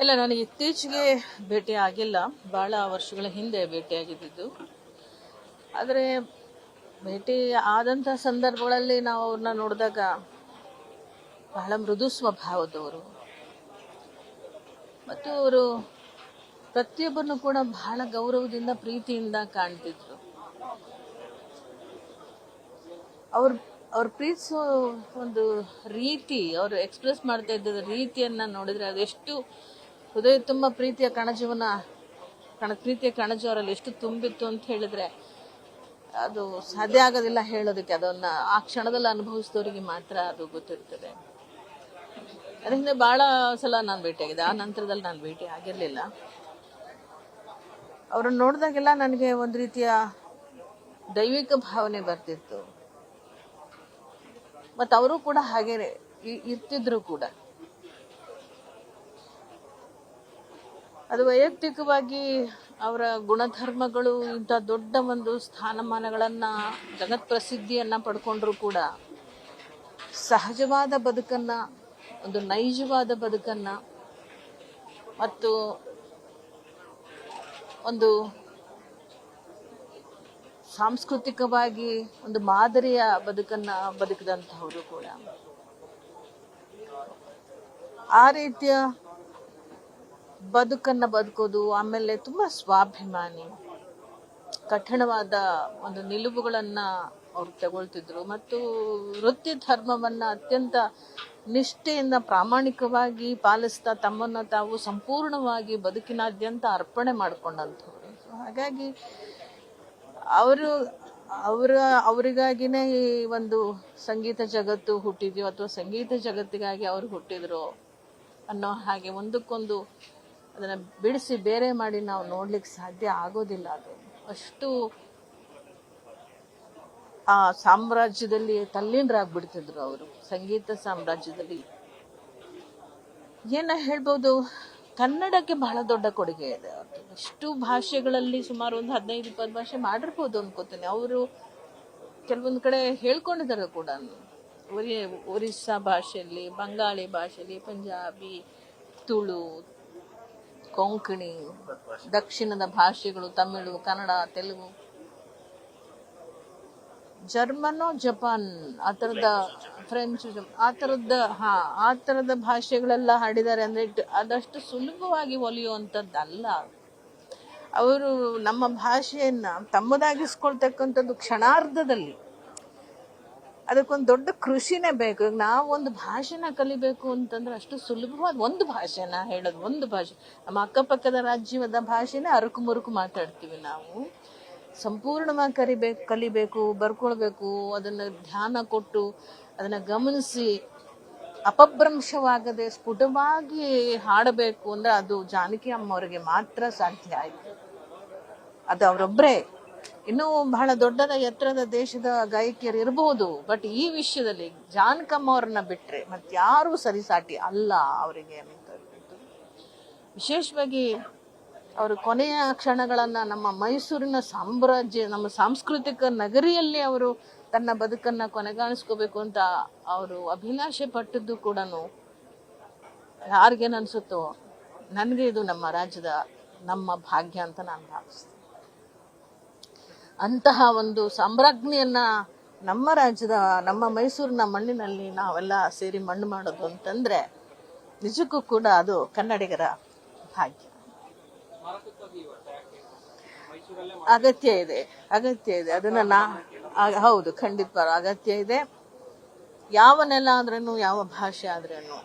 ಇಲ್ಲ, ನನಗೆ ಇತ್ತೀಚೆಗೆ ಭೇಟಿ ಆಗಿಲ್ಲ. ಭಾಳ ವರ್ಷಗಳ ಹಿಂದೆ ಭೇಟಿಯಾಗಿದ್ದು. ಆದರೆ ಭೇಟಿ ಆದಂಥ ಸಂದರ್ಭಗಳಲ್ಲಿ ನಾವು ಅವ್ರನ್ನ ನೋಡಿದಾಗ ಬಹಳ ಮೃದು ಸ್ವಭಾವದವರು ಮತ್ತು ಅವರು ಪ್ರತಿಯೊಬ್ಬರನ್ನು ಕೂಡ ಬಹಳ ಗೌರವದಿಂದ ಪ್ರೀತಿಯಿಂದ ಕಾಣ್ತಿದ್ರು. ಅವ್ರು ಪ್ರೀತಿಸೋ ಒಂದು ರೀತಿ, ಅವರು ಎಕ್ಸ್ಪ್ರೆಸ್ ಮಾಡ್ತಾ ಇದ್ದ ರೀತಿಯನ್ನು ನೋಡಿದರೆ ಅದೆಷ್ಟು ಹೃದಯ ತುಂಬ ಪ್ರೀತಿಯ ಕಣಜು ಅವರಲ್ಲಿ ಎಷ್ಟು ತುಂಬಿತ್ತು ಅಂತ ಹೇಳಿದ್ರೆ ಅದು ಸಾಧ್ಯ ಆಗೋದಿಲ್ಲ ಹೇಳೋದಕ್ಕೆ. ಅದನ್ನು ಆ ಕ್ಷಣದಲ್ಲಿ ಅನುಭವಿಸಿದವರಿಗೆ ಮಾತ್ರ ಅದು ಗೊತ್ತಿರ್ತದೆ. ಅದ್ರ ಹಿಂದೆ ಭಾಳ ಸಲ ನಾನು ಭೇಟಿಯಾಗಿದೆ, ಆ ನಂತರದಲ್ಲಿ ನಾನು ಭೇಟಿ ಆಗಿರಲಿಲ್ಲ. ಅವ್ರನ್ನ ನೋಡಿದಾಗೆಲ್ಲ ನನಗೆ ಒಂದು ರೀತಿಯ ದೈವಿಕ ಭಾವನೆ ಬರ್ತಿತ್ತು. ಮತ್ತು ಅವರು ಕೂಡ ಹಾಗೇ ಇರ್ತಿದ್ರು ಕೂಡ. ಅದು ವೈಯಕ್ತಿಕವಾಗಿ ಅವರ ಗುಣಧರ್ಮಗಳು ಇಂಥ ದೊಡ್ಡ ಒಂದು ಸ್ಥಾನಮಾನಗಳನ್ನು ಜಗತ್ ಪ್ರಸಿದ್ಧಿಯನ್ನು ಪಡ್ಕೊಂಡ್ರೂ ಕೂಡ ಸಹಜವಾದ ಬದುಕನ್ನು, ಒಂದು ನೈಜವಾದ ಬದುಕನ್ನು ಮತ್ತು ಒಂದು ಸಾಂಸ್ಕೃತಿಕವಾಗಿ ಒಂದು ಮಾದರಿಯ ಬದುಕನ್ನು ಬದುಕಿದಂಥವರು ಕೂಡ. ಆ ರೀತಿಯ ಬದುಕನ್ನು ಬದುಕೋದು, ಆಮೇಲೆ ತುಂಬ ಸ್ವಾಭಿಮಾನಿ, ಕಠಿಣವಾದ ಒಂದು ನಿಲುವುಗಳನ್ನು ಅವರು ತಗೊಳ್ತಿದ್ರು ಮತ್ತು ವೃತ್ತಿ ಧರ್ಮವನ್ನು ಅತ್ಯಂತ ನಿಷ್ಠೆಯಿಂದ ಪ್ರಾಮಾಣಿಕವಾಗಿ ಪಾಲಿಸ್ತಾ ತಮ್ಮನ್ನು ತಾವು ಸಂಪೂರ್ಣವಾಗಿ ಬದುಕಿನಾದ್ಯಂತ ಅರ್ಪಣೆ ಮಾಡಿಕೊಂಡಂಥವ್ರು. ಹಾಗಾಗಿ ಅವರಿಗಾಗಿನೇ ಈ ಒಂದು ಸಂಗೀತ ಜಗತ್ತು ಹುಟ್ಟಿದ್ಯೋ ಅಥವಾ ಸಂಗೀತ ಜಗತ್ತಿಗಾಗಿ ಅವರು ಹುಟ್ಟಿದ್ರು ಅನ್ನೋ ಹಾಗೆ ಒಂದಕ್ಕೊಂದು ಅದನ್ನು ಬಿಡಿಸಿ ಬೇರೆ ಮಾಡಿ ನಾವು ನೋಡ್ಲಿಕ್ಕೆ ಸಾಧ್ಯ ಆಗೋದಿಲ್ಲ. ಅದು ಅಷ್ಟು ಆ ಸಾಮ್ರಾಜ್ಯದಲ್ಲಿ ತಲ್ಲೀನರಾಗ್ಬಿಡ್ತಿದ್ರು ಅವರು. ಸಂಗೀತ ಸಾಮ್ರಾಜ್ಯದಲ್ಲಿ ಏನ ಹೇಳ್ಬೋದು, ಕನ್ನಡಕ್ಕೆ ಬಹಳ ದೊಡ್ಡ ಕೊಡುಗೆ ಇದೆ ಅವ್ರದ್ದು. ಎಷ್ಟು ಭಾಷೆಗಳಲ್ಲಿ ಸುಮಾರು ಒಂದು 15-20 ಭಾಷೆ ಮಾಡಿರ್ಬೋದು ಅನ್ಕೋತೀನಿ. ಅವರು ಕೆಲವೊಂದು ಕಡೆ ಹೇಳ್ಕೊಂಡಿದ್ದಾರೆ ಕೂಡ. ಒರಿಸ್ಸಾ ಭಾಷೆಯಲ್ಲಿ, ಬಂಗಾಳಿ ಭಾಷೆಯಲ್ಲಿ, ಪಂಜಾಬಿ, ತುಳು, ಕೊಂಕಣಿ, ದಕ್ಷಿಣದ ಭಾಷೆಗಳು, ತಮಿಳು, ಕನ್ನಡ, ತೆಲುಗು, ಜರ್ಮನೋ, ಜಪಾನ್, ಆ ಥರದ ಫ್ರೆಂಚ್, ಆ ಥರದ ಭಾಷೆಗಳೆಲ್ಲ ಹಾಡಿದ್ದಾರೆ. ಅಂದರೆ ಅದಷ್ಟು ಸುಲಭವಾಗಿ ಒಲಿಯುವಂಥದ್ದಲ್ಲ. ಅವರು ನಮ್ಮ ಭಾಷೆಯನ್ನು ತಮ್ಮದಾಗಿಸ್ಕೊಳ್ತಕ್ಕಂಥದ್ದು ಕ್ಷಣಾರ್ಧದಲ್ಲಿ. ಅದಕ್ಕೊಂದು ದೊಡ್ಡ ಕೃಷಿನೇ ಬೇಕು. ನಾವೊಂದು ಭಾಷೆನ ಕಲಿಬೇಕು ಅಂತಂದ್ರೆ ಅಷ್ಟು ಸುಲಭವಾದ ಒಂದು ಭಾಷೆನ ಹೇಳೋದು, ಒಂದು ಭಾಷೆ. ನಮ್ಮ ಅಕ್ಕಪಕ್ಕದ ರಾಜ್ಯದ ಭಾಷೆನೇ ಅರುಕು ಮುರುಕು ಮಾತಾಡ್ತೀವಿ ನಾವು. ಸಂಪೂರ್ಣವಾಗಿ ಕಲಿಬೇಕು, ಬರ್ಕೊಳ್ಬೇಕು, ಅದನ್ನು ಧ್ಯಾನ ಕೊಟ್ಟು ಅದನ್ನು ಗಮನಿಸಿ ಅಪಭ್ರಂಶವಾಗದೆ ಸ್ಫುಟವಾಗಿ ಹಾಡಬೇಕು ಅಂದ್ರೆ ಅದು ಜಾನಕಿ ಅಮ್ಮವರಿಗೆ ಮಾತ್ರ ಸಾಧ್ಯ ಆಯಿತು. ಅದು ಅವರೊಬ್ಬರೇ. ಇನ್ನೂ ಬಹಳ ದೊಡ್ಡದ ಎತ್ತರದ ದೇಶದ ಗಾಯಕಿಯರು ಇರಬಹುದು, ಬಟ್ ಈ ವಿಷಯದಲ್ಲಿ ಜಾನಕಮ್ಮ ಅವ್ರನ್ನ ಬಿಟ್ರೆ ಮತ್ತಾರೂ ಸರಿಸಾಟಿ ಅಲ್ಲ ಅವರಿಗೆ ಅನ್ನುವಂಥದ್ದು. ವಿಶೇಷವಾಗಿ ಅವರು ಕೊನೆಯ ಕ್ಷಣಗಳನ್ನು ನಮ್ಮ ಮೈಸೂರಿನ ಸಾಮ್ರಾಜ್ಯ, ನಮ್ಮ ಸಾಂಸ್ಕೃತಿಕ ನಗರಿಯಲ್ಲಿ ಅವರು ತನ್ನ ಬದುಕನ್ನು ಕೊನೆಗಾಣಿಸ್ಕೋಬೇಕು ಅಂತ ಅವರು ಅಭಿಲಾಷೆ ಪಟ್ಟದ್ದು ಕೂಡ ಯಾರಿಗೇನು ಅನಿಸುತ್ತೋ ನನಗೆ ಇದು ನಮ್ಮ ರಾಜ್ಯದ ನಮ್ಮ ಭಾಗ್ಯ ಅಂತ ನಾನು ಭಾವಿಸ್ತೀನಿ. ಅಂತಹ ಒಂದು ಸಾಮ್ರಾಜ್ಞಿಯನ್ನು ನಮ್ಮ ರಾಜ್ಯದ, ನಮ್ಮ ಮೈಸೂರಿನ ಮಣ್ಣಿನಲ್ಲಿ ನಾವೆಲ್ಲ ಸೇರಿ ಮಣ್ಣು ಮಾಡೋದು ಅಂತಂದರೆ ನಿಜಕ್ಕೂ ಕೂಡ ಅದು ಕನ್ನಡಿಗರ ಭಾಗ್ಯ. ಅಗತ್ಯ ಇದೆ ಅದನ್ನ ಹೌದು, ಖಂಡಿತ ಅಗತ್ಯ ಇದೆ. ಯಾವ ನೆಲ ಆದ್ರೇನು, ಯಾವ ಭಾಷೆ ಆದ್ರೇನು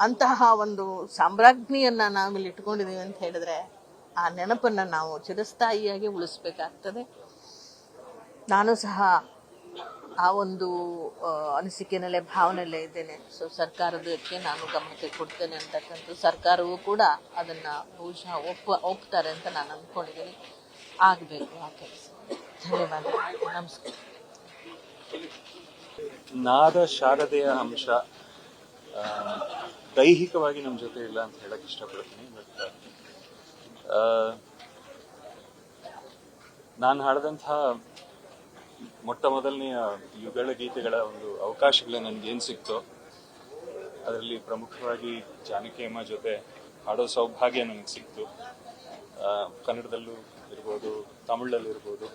ಅಂತಹ ಒಂದು ಸಾಮ್ರಾಜ್ಞಿಯನ್ನ ನಾವಿಲ್ಲಿ ಇಟ್ಕೊಂಡಿದೀವಿ ಅಂತ ಹೇಳಿದ್ರೆ ಆ ನೆನಪನ್ನ ನಾವು ಚಿರಸ್ಥಾಯಿಯಾಗಿ ಉಳಿಸ್ಬೇಕಾಗ್ತದೆ. ನಾನು ಸಹ ಆ ಒಂದು ಅನಿಸಿಕೆನಲ್ಲೇ ಭಾವನೆಯಲ್ಲೇ ಇದ್ದೇನೆ. ಸೊ ಸರ್ಕಾರದಕ್ಕೆ ನಾನು ಗಮನಕ್ಕೆ ಕೊಡ್ತೇನೆ ಅಂತಕ್ಕಂಥ, ಸರ್ಕಾರವೂ ಕೂಡ ಅದನ್ನ ಬಹುಶಃ ಒಪ್ತಾರೆ ಅಂತ ನಾನು ಅಂದ್ಕೊಂಡಿದ್ದೀನಿ. ಆಗಬೇಕು ಆ ಕೆಲಸ. ಧನ್ಯವಾದ, ನಮಸ್ಕಾರ. ನಾದ ಶಾರದೆಯ ಅಂಶ ದೈಹಿಕವಾಗಿ ನಮ್ಮ ಜೊತೆ ಇಲ್ಲ ಅಂತ ಹೇಳಕ್ ಇಷ್ಟಪಡ್ತೀನಿ. ಬಟ್ ನಾನು ಹಾಡಿದಂತಹ ಮೊಟ್ಟ ಮೊದಲನೆಯ ಯುಗಳ ಗೀತೆಗಳ ಒಂದು ಅವಕಾಶಗಳು ನನಗೇನು ಸಿಕ್ತೋ ಅದರಲ್ಲಿ ಪ್ರಮುಖವಾಗಿ ಜಾನಕಿ ಅಮ್ಮ ಜೊತೆ ಹಾಡೋ ಸೌಭಾಗ್ಯ ನನಗೆ ಸಿಕ್ತು. ಕನ್ನಡದಲ್ಲೂ ಇರ್ಬೋದು, ತಮಿಳಲ್ಲೂ ಇರ್ಬೋದು.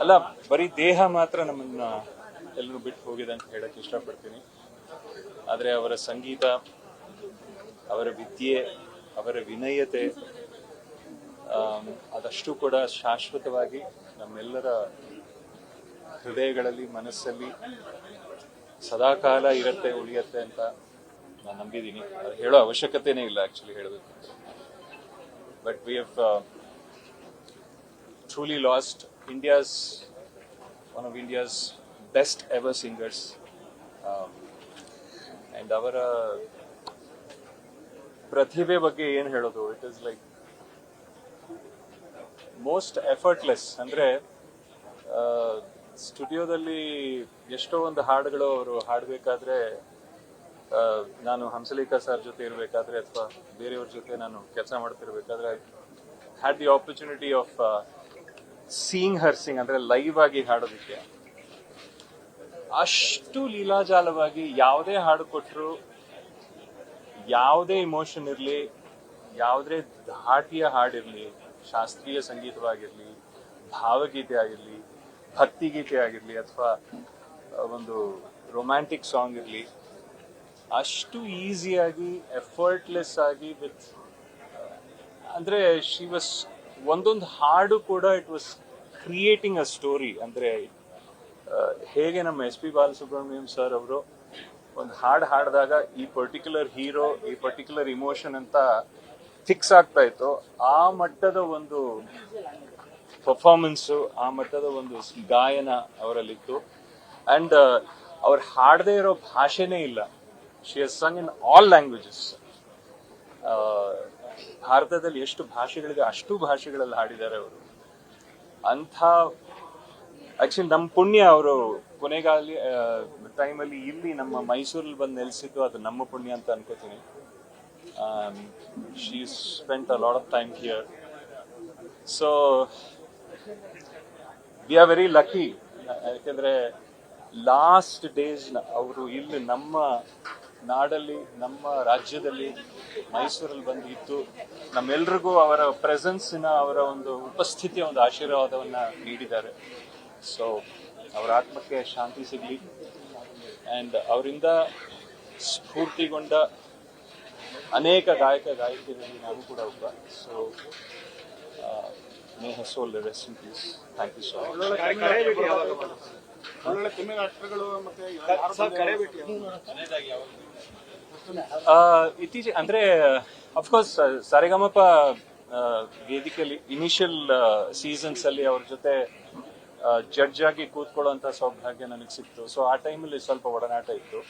ಅಲ್ಲ, ಬರೀ ದೇಹ ಮಾತ್ರ ನಮ್ಮನ್ನ ಎಲ್ಲರೂ ಬಿಟ್ಟು ಹೋಗಿದೆ ಅಂತ ಹೇಳಕ್ ಇಷ್ಟಪಡ್ತೀನಿ. ಆದರೆ ಅವರ ಸಂಗೀತ, ಅವರ ವಿದ್ಯೆ, ಅವರ ವಿನಯತೆ ಅದಷ್ಟು ಕೂಡ ಶಾಶ್ವತವಾಗಿ ನಮ್ಮೆಲ್ಲರ ಹೃದಯಗಳಲ್ಲಿ, ಮನಸ್ಸಲ್ಲಿ ಸದಾಕಾಲ ಇರತ್ತೆ, ಉಳಿಯತ್ತೆ ಅಂತ ನಾನು ನಂಬಿದ್ದೀನಿ. ಅದು ಹೇಳೋ ಅವಶ್ಯಕತೆನೇ ಇಲ್ಲ ಆಕ್ಚುಲಿ ಹೇಳಬೇಕು. But we have truly lost one of India's best ever singers, and ಅವರ ಪ್ರತಿಭೆ ಬಗ್ಗೆ ಏನು ಹೇಳೋದು, it is like most effortless. ಅಂದ್ರೆ ಸ್ಟುಡಿಯೋದಲ್ಲಿ ಎಷ್ಟೋ ಒಂದು ಹಾಡುಗಳು ಅವರು ಹಾಡಬೇಕಾದ್ರೆ, ನಾನು ಹಂಸಲೇಖ ಸರ್ ಜೊತೆ ಇರಬೇಕಾದ್ರೆ ಅಥವಾ ಬೇರೆಯವ್ರ ಜೊತೆ ನಾನು ಕೆಲಸ ಮಾಡ್ತಿರ್ಬೇಕಾದ್ರೆ had the opportunity of seeing her sing, ಅಂದ್ರೆ ಲೈವ್ ಆಗಿ ಹಾಡೋದಕ್ಕೆ. ಅಷ್ಟು ಲೀಲಾಜಾಲವಾಗಿ ಯಾವುದೇ ಹಾಡು ಕೊಟ್ಟರು, ಯಾವುದೇ ಇಮೋಷನ್ ಇರಲಿ, ಯಾವುದೇ ಧಾಟಿಯ ಹಾಡಿರಲಿ, ಶಾಸ್ತ್ರೀಯ ಸಂಗೀತವಾಗಿರಲಿ, ಭಾವಗೀತೆ ಆಗಿರಲಿ, ಭಕ್ತಿಗೀತೆ ಆಗಿರಲಿ, ಅಥವಾ ಒಂದು ರೊಮ್ಯಾಂಟಿಕ್ ಸಾಂಗ್ ಇರಲಿ, ಅಷ್ಟು ಈಸಿಯಾಗಿ ಎಫರ್ಟ್ಲೆಸ್ ಆಗಿ ವಿತ್, ಅಂದ್ರೆ ಶಿ ವಾಸ್, ಒಂದೊಂದು ಹಾಡು ಕೂಡ it was creating a story. ಅಂದ್ರೆ ಹೇಗೆ ನಮ್ಮ ಎಸ್ ಪಿ ಬಾಲಸುಬ್ರಹ್ಮಣ್ಯಂ ಸರ್ ಅವರು ಒಂದು ಹಾಡು ಹಾಡಿದಾಗ ಈ ಪರ್ಟಿಕ್ಯುಲರ್ ಹೀರೋ, ಈ ಪರ್ಟಿಕ್ಯುಲರ್ ಇಮೋಷನ್ ಅಂತ ಫಿಕ್ಸ್ ಆಗ್ತಾ ಇತ್ತು, ಆ ಮಟ್ಟದ ಒಂದು ಪರ್ಫಾರ್ಮೆನ್ಸು, ಆ ಮಟ್ಟದ ಒಂದು ಗಾಯನ ಅವರಲ್ಲಿತ್ತು. ಅಂಡ್ ಅವ್ರು ಹಾಡದೇ ಇರೋ ಭಾಷೆನೇ ಇಲ್ಲ. She has Sung in all languages. ಭಾರತದಲ್ಲಿ ಎಷ್ಟು ಭಾಷೆಗಳಿದೆ ಅಷ್ಟು ಭಾಷೆಗಳಲ್ಲಿ ಹಾಡಿದ್ದಾರೆ ಅವರು. ಅಂಥ ಆಕ್ಚುಲಿ ನಮ್ಮ ಪುಣ್ಯ, ಅವರು ಕೊನೆಗಾಲಿ ಟೈಮಲ್ಲಿ ಇಲ್ಲಿ ನಮ್ಮ ಮೈಸೂರಲ್ಲಿ ಬಂದು ನೆಲೆಸಿದ್ದು ಅದು ನಮ್ಮ ಪುಣ್ಯ ಅಂತ ಅನ್ಕೋತೀನಿ. She spent a lot of time here. So we are very lucky. ಯಾಕೆಂದ್ರೆ ಲಾಸ್ಟ್ ಡೇಸ್ ಅವರು ಇಲ್ಲಿ ನಮ್ಮ ನಾಡಲ್ಲಿ, ನಮ್ಮ ರಾಜ್ಯದಲ್ಲಿ, ಮೈಸೂರಲ್ಲಿ ಬಂದು ಇದ್ದು ನಮ್ಮೆಲ್ರಿಗೂ ಅವರ ಪ್ರೆಸೆನ್ಸಿನ, ಅವರ ಒಂದು ಉಪಸ್ಥಿತಿಯ ಒಂದು ಆಶೀರ್ವಾದವನ್ನ ನೀಡಿದ್ದಾರೆ. ಸೊ ಅವರ ಆತ್ಮಕ್ಕೆ ಶಾಂತಿ ಸಿಗಲಿ. ಅಂಡ್ ಅವರಿಂದ ಸ್ಫೂರ್ತಿಗೊಂಡ ಅನೇಕ ಗಾಯಕಿಯರಲ್ಲಿ ನಾನು ಕೂಡ ಒಬ್ಬ. So may her soul rest in peace. Thank you so much. ಇತ್ತೀಚೆಗೆ ಅಂದ್ರೆ ಅಫ್ಕೋರ್ಸ್ ಸರಿಗಮಪ ವೇದಿಕೆಯಲ್ಲಿ ಇನಿಷಿಯಲ್ ಸೀಸನ್ಸ್ ಅಲ್ಲಿ ಅವ್ರ ಜೊತೆ ಜಡ್ಜ್ ಆಗಿ ಕೂತ್ಕೊಳ್ಳುವಂತ ಸೌಭಾಗ್ಯ ನನಗೆ ಸಿಕ್ತು. ಸೊ ಆ ಟೈಮಲ್ಲಿ ಸ್ವಲ್ಪ ಒಡನಾಟ ಇತ್ತು.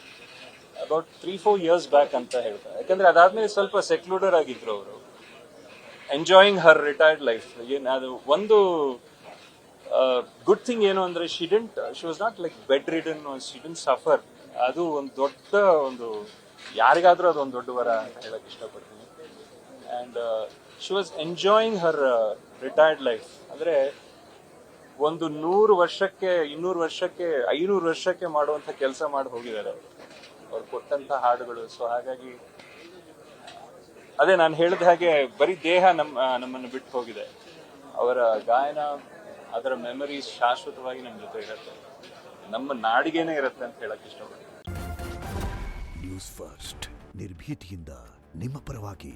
ಅಬೌಟ್ 3-4 years ಬ್ಯಾಕ್ ಅಂತ ಹೇಳ್ತಾರೆ. ಯಾಕಂದ್ರೆ ಅದಾದ್ಮೇಲೆ ಸ್ವಲ್ಪ ಸೆಕ್ಲೂಡರ್ ಆಗಿದ್ರು ಅವರು, ಎಂಜಾಯಿಂಗ್ ಹರ್ ರಿಟೈರ್ಡ್ ಲೈಫ್. ಅದು ಒಂದು ಗುಡ್ ಥಿಂಗ್ ಏನು ಅಂದ್ರೆ she was not like bed ridden, she didn't suffer. ಅದು ಒಂದು ದೊಡ್ಡ ಒಂದು, ಯಾರಿಗಾದ್ರೂ ಅದು ಒಂದು ದೊಡ್ಡ ವರ ಅಂತ ಹೇಳಕ್ ಇಷ್ಟಪಡ್ತೀನಿ. And she was enjoying Har retired life. ಅಂದ್ರೆ ಒಂದು 100 ವರ್ಷಕ್ಕೆ, 200 ವರ್ಷಕ್ಕೆ, 500 ವರ್ಷಕ್ಕೆ ಮಾಡುವಂತ ಕೆಲಸ ಮಾಡಿ ಹೋಗಿದ್ದಾರೆ ಅವ್ರು ಕೊಟ್ಟಂತ ಹಾಡುಗಳು. ಸೊ ಹಾಗಾಗಿ ಅದೇ ನಾನು ಹೇಳಿದ ಹಾಗೆ ಬರೀ ದೇಹ ನಮ್ಮನ್ನು ಬಿಟ್ಟು ಹೋಗಿದೆ. ಅವರ ಗಾಯನ, ಅದರ ಮೆಮರೀಸ್ ಶಾಶ್ವತವಾಗಿ ನಮ್ಮ ಜೊತೆ ಇರುತ್ತೆ, ನಮ್ಮ ನಾಡಿಗೆನೇ ಇರುತ್ತೆ ಅಂತ ಹೇಳಕ್ ಇಷ್ಟಪಡ್ತೀನಿ. ನ್ಯೂಸ್ ಫಸ್ಟ್, ನಿರ್ಭೀತಿಯಿಂದ ನಿಮ್ಮ ಪರವಾಗಿ.